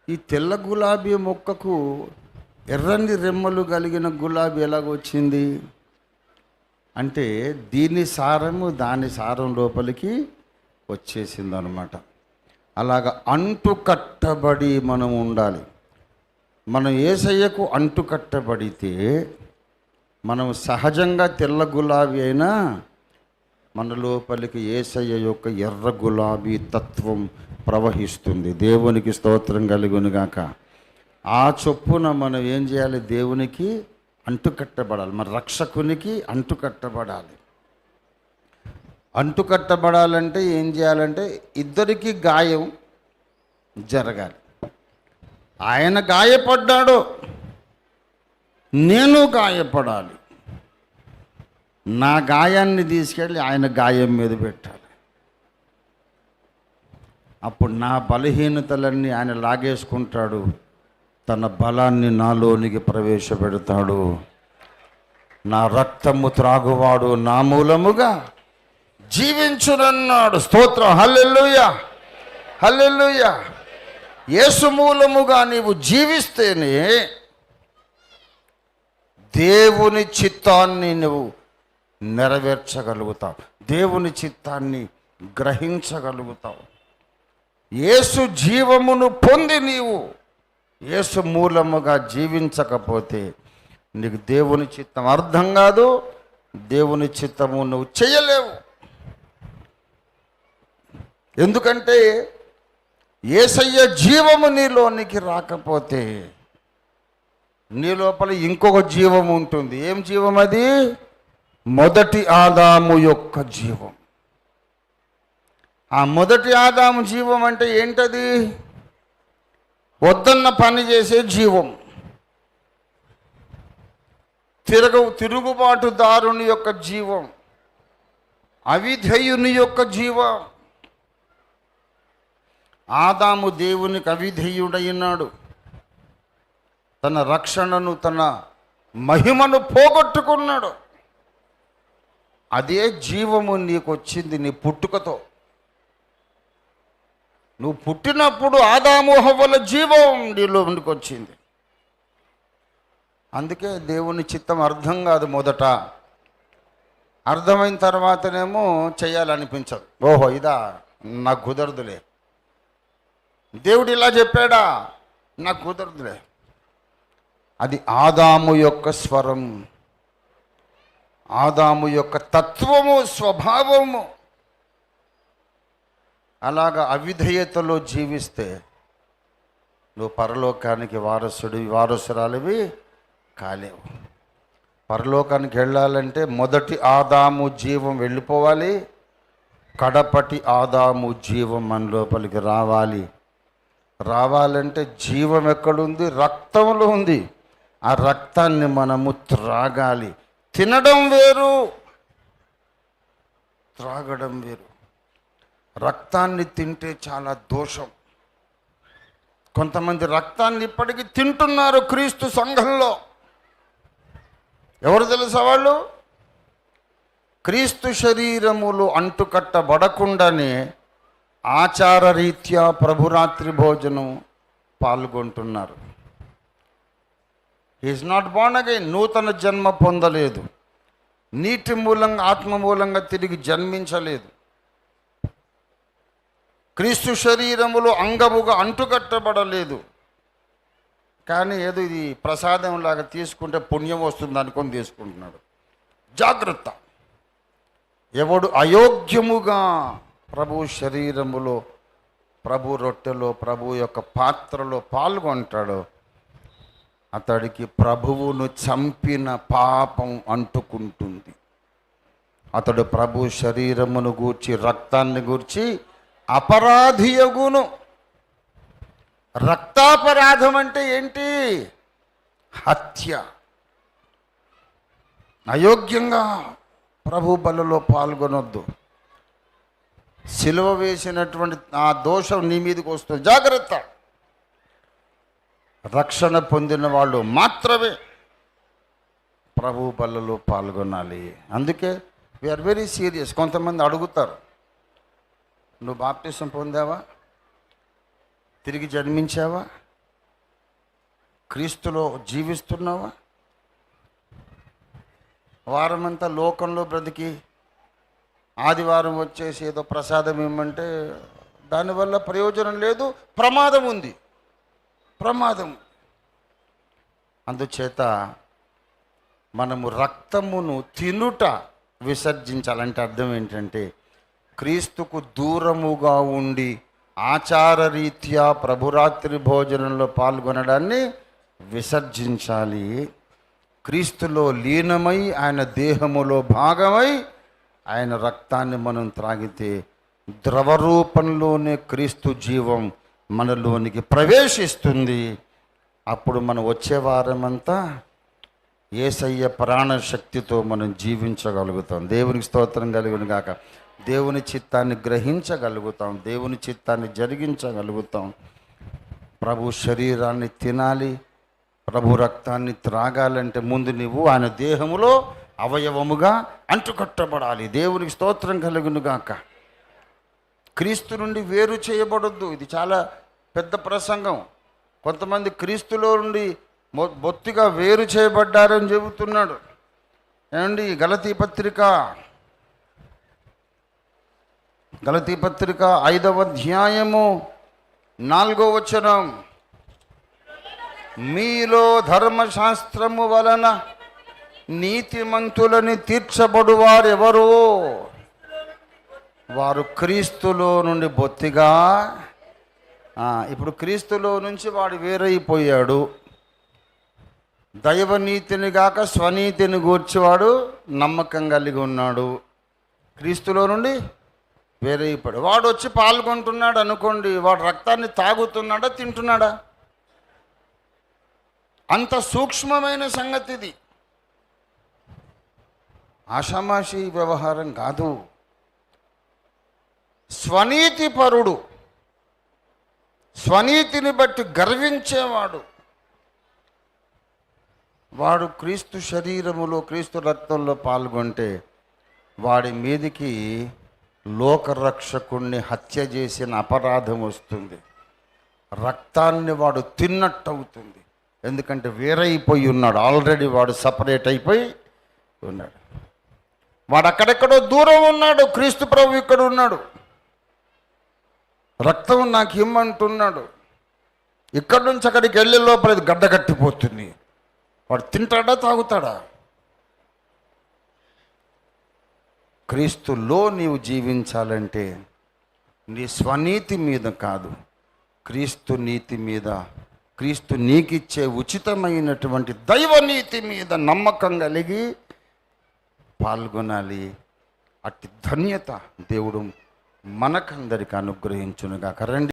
ఈ తెల్ల గులాబీ మొక్కకు ఎర్రని రెమ్మలు కలిగిన గులాబీ ఎలాగొచ్చింది అంటే దీని సారము దాని సారం లోపలికి వచ్చేసింది అనమాట. అలాగ అంటు కట్టబడి మనం ఉండాలి. మనం యేసయ్యకు అంటు కట్టబడితే మనం సహజంగా తెల్ల గులాబీ అయినా మన లోపలికి యేసయ్య యొక్క ఎర్ర గులాబీ తత్వం ప్రవహిస్తుంది. దేవునికి స్తోత్రం కలుగునుగాక. ఆ చొప్పున మనం ఏం చేయాలి? దేవునికి అంటుకట్టబడాలి, మన రక్షకునికి అంటుకట్టబడాలి. అంటుకట్టబడాలంటే ఏం చేయాలంటే ఇద్దరికి గాయం జరగాలి. ఆయన గాయపడ్డాడు, నేను గాయపడాలి. నా గాయాన్ని తీసుకెళ్ళి ఆయన గాయం మీద పెట్టాలి. అప్పుడు నా బలహీనతలన్నీ ఆయన లాగేసుకుంటాడు, తన బలాన్ని నాలోనికి ప్రవేశపెడతాడు. నా రక్తము త్రాగువాడు నా మూలముగా జీవించునన్నాడు. స్తోత్రం, హల్లెలూయా, హల్లెలూయా. యేసు మూలముగా నీవు జీవిస్తేనే దేవుని చిత్తాన్ని నువ్వు నెరవేర్చగలుగుతావు, దేవుని చిత్తాన్ని గ్రహించగలుగుతావు. యేసు జీవమును పొంది నీవు యేసు మూలముగా జీవించకపోతే నీకు దేవుని చిత్తం అర్థం కాదు, దేవుని చిత్తము నువ్వు చేయలేవు. ఎందుకంటే యేసయ్య జీవము నీలోనికి రాకపోతే నీ లోపల ఇంకొక జీవం ఉంటుంది. ఏం జీవం అది? మొదటి ఆదాము యొక్క జీవం. ఆ మొదటి ఆదాము జీవం అంటే ఏంటది? వద్దన్న పని చేసే జీవం, తిరుగుబాటుదారుని యొక్క జీవం, అవిధేయుని యొక్క జీవం. ఆదాము దేవునికి అవిధేయుడైనాడు, తన రక్షణను తన మహిమను పోగొట్టుకున్నాడు. అదే జీవము నీకు వచ్చింది నీ పుట్టుకతో. నువ్వు పుట్టినప్పుడు ఆదాము హవ్వల జీవం నీలోనికి వచ్చింది. అందుకే దేవుని చిత్తం అర్థం కాదు మొదట, అర్థమైన తర్వాతనేమో చేయాలనిపించదు. ఓహో ఇదా, నాకు కుదరదులే, దేవుడు ఇలా చెప్పాడా, నాకు కుదరదులే. అది ఆదాము యొక్క స్వరం, ఆదాము యొక్క తత్వము, స్వభావము. అలాగా అవిధేయతలో జీవిస్తే నువ్వు పరలోకానికి వారసురాలివి కాలేవు. పరలోకానికి వెళ్ళాలంటే మొదటి ఆదాము జీవం వెళ్ళిపోవాలి, కడపటి ఆదాము జీవం మన లోపలికి రావాలి. రావాలంటే జీవం ఎక్కడుంది? రక్తంలో ఉంది. ఆ రక్తాన్ని మనము త్రాగాలి. తినడం వేరు, త్రాగడం వేరు. రక్తాన్ని తింటే చాలా దోషం. కొంతమంది రక్తాన్ని ఇప్పటికీ తింటున్నారు క్రీస్తు సంఘంలో. ఎవరు తెలుసా వాళ్ళు? క్రీస్తు శరీరములు అంటుకట్టబడకుండానే ఆచారరీత్యా ప్రభురాత్రి భోజనం పాల్గొంటున్నారు. ఈజ్ నాట్ బోర్న్ అగైన్, నూతన జన్మ పొందలేదు, నీటి మూలంగా ఆత్మ మూలంగా తిరిగి జన్మించలేదు. క్రీస్తు శరీరములు అంగముగా అంటుకట్టబడలేదు. కానీ ఏదో ఇది ప్రసాదంలాగా తీసుకుంటే పుణ్యం వస్తుంది అనుకొని తీసుకుంటున్నాడు. జాగ్రత్త. ఎవడు అయోగ్యముగా ప్రభు శరీరములో, ప్రభు రొట్టెలో, ప్రభు యొక్క పాత్రలో పాల్గొంటాడో అతడికి ప్రభువును చంపిన పాపం అంటుకుంటుంది. అతడు ప్రభు శరీరమును గూర్చి, రక్తాన్ని గూర్చి అపరాధియగును. రక్తాపరాధం అంటే ఏంటి? హత్య. అయోగ్యంగా ప్రభు బలలో పాల్గొనొద్దు. సిలువ వేసినటువంటి ఆ దోషం నీ మీదకి వస్తుంది. జాగ్రత్త. రక్షణ పొందిన వాళ్ళు మాత్రమే ప్రభు బలలో పాల్గొనాలి. అందుకే వీఆర్ వెరీ సీరియస్. కొంతమంది అడుగుతారు, నువ్వు బాప్టిజం పొందావా, తిరిగి జన్మించావా? క్రీస్తులో జీవిస్తున్నావా? వారమంతా లోకంలో బ్రతికి ఆదివారం వచ్చేసి ఏదో ప్రసాదం ఇమ్మంటే దానివల్ల ప్రయోజనం లేదు, ప్రమాదం ఉంది, ప్రమాదం. అందుచేత మనము రక్తమును తినుట విసర్జించాలంటే అర్థం ఏంటంటే క్రీస్తుకు దూరముగా ఉండి ఆచారరీత్యా ప్రభురాత్రి భోజనంలో పాల్గొనడాన్ని విసర్జించాలి. క్రీస్తులో లీనమై ఆయన దేహములో భాగమై ఆయన రక్తాన్ని మనం త్రాగితే ద్రవరూపంలోనే క్రీస్తు జీవం మనలోనికి ప్రవేశిస్తుంది. అప్పుడు మనం వచ్చే వారమంతా యేసయ్య ప్రాణశక్తితో మనం జీవించగలుగుతాం. దేవునికి స్తోత్రం కలుగును గాక. దేవుని చిత్తాన్ని గ్రహించగలుగుతాం, దేవుని చిత్తాన్ని జరిగించగలుగుతాం. ప్రభు శరీరాన్ని తినాలి, ప్రభు రక్తాన్ని త్రాగాలంటే ముందు నువ్వు ఆయన దేహములో అవయవముగా అంటుకట్టబడాలి. దేవునికి స్తోత్రం కలుగును గాక. క్రీస్తు నుండి వేరు చేయబడొద్దు. ఇది చాలా పెద్ద ప్రసంగం. కొంతమంది క్రీస్తులో నుండి బొత్తిగా వేరు చేయబడ్డారని చెబుతున్నాడు. ఏమండి, గలతీ పత్రిక 5వ అధ్యాయము 4వ వచనం, మీలో ధర్మశాస్త్రము వలన నీతిమంతులని తీర్చబడువారు ఎవరో వారు క్రీస్తులో నుండి బొత్తిగా. ఇప్పుడు క్రీస్తులో నుంచి వాడు వేరైపోయాడు. దైవనీతిని గాక స్వనీతిని గూర్చివాడు నమ్మకం కలిగి ఉన్నాడు. క్రీస్తులో నుండి వేరైపోయాడు. వాడు వచ్చి పాల్గొంటున్నాడు అనుకోండి, వాడు రక్తాన్ని తాగుతున్నాడా, తింటున్నాడా? అంత సూక్ష్మమైన సంగతి ఇది. ఆషామాషి వ్యవహారం కాదు. స్వనీతిపరుడు, స్వనీతిని బట్టి గర్వించేవాడు, వాడు క్రీస్తు శరీరములో క్రీస్తు రక్తంలో పాల్గొంటే వాడి మీదికి లోకరక్షకుణ్ణి హత్య చేసిన అపరాధం వస్తుంది. రక్తాన్ని వాడు తిన్నట్టు అవుతుంది. ఎందుకంటే వేరైపోయి ఉన్నాడు, ఆల్రెడీ వాడు సపరేట్ అయిపోయి ఉన్నాడు. వాడు అక్కడెక్కడో దూరం ఉన్నాడు, క్రీస్తు ప్రభు ఇక్కడ ఉన్నాడు. రక్తం నాకు ఇమ్మంటున్నాడు. ఇక్కడి నుంచి అక్కడికి వెళ్ళే లోపల ఇది గడ్డగట్టిపోతుంది. వాడు తింటాడా, తాగుతాడా? క్రీస్తులో నీవు జీవించాలంటే నీ స్వనీతి మీద కాదు, క్రీస్తు నీతి మీద, క్రీస్తు నీకిచ్చే ఉచితమైనటువంటి దైవనీతి మీద నమ్మకం కలిగి పాల్గొనాలి. అట్టి ధన్యత దేవుడు మనకందరికి అనుగ్రహించునుగాక. రండి.